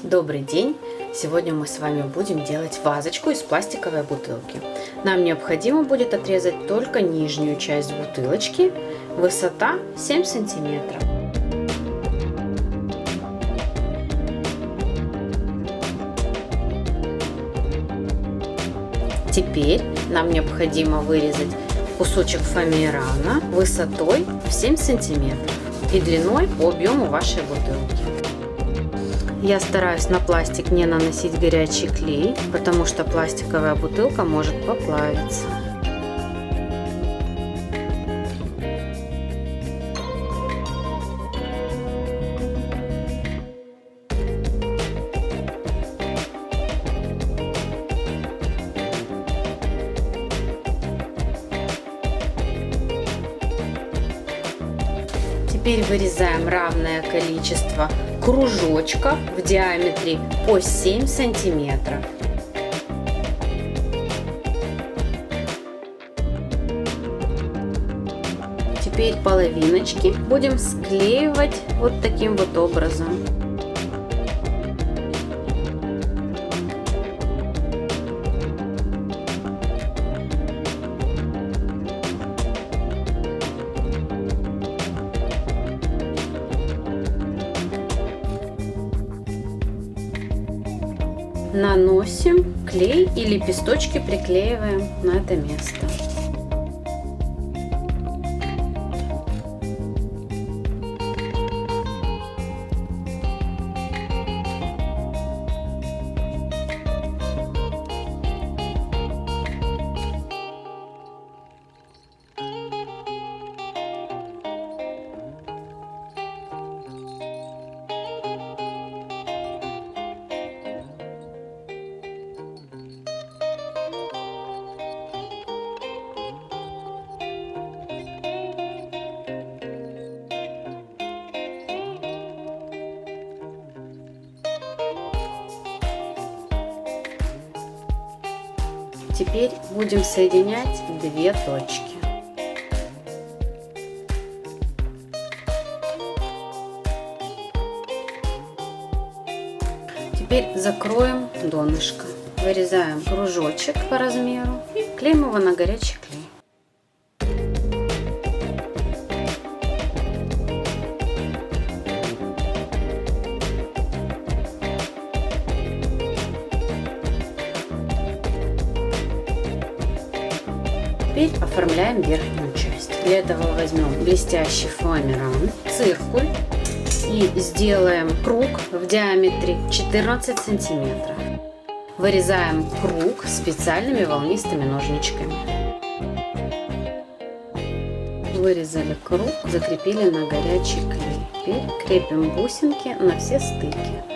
Добрый день! Сегодня мы с вами будем делать вазочку из пластиковой бутылки. Нам необходимо будет отрезать только нижнюю часть бутылочки, высота 7 сантиметров. Теперь нам необходимо вырезать кусочек фоамирана высотой в 7 сантиметров и длиной по объему вашей бутылки. Я стараюсь на пластик не наносить горячий клей, потому что пластиковая бутылка может поплавиться. Теперь вырезаем равное количество кружочков в диаметре по 7 сантиметров. Теперь половиночки будем склеивать вот таким вот образом. Наносим клей и лепесточки приклеиваем на это место. Теперь будем соединять две точки. Теперь закроем донышко. Вырезаем кружочек по размеру и клеим его на горячий клей. Теперь оформляем верхнюю часть. Для этого возьмем блестящий фоамиран, циркуль и сделаем круг в диаметре 14 сантиметров. Вырезаем круг специальными волнистыми ножничками. Вырезали круг, закрепили на горячий клей. Теперь крепим бусинки на все стыки.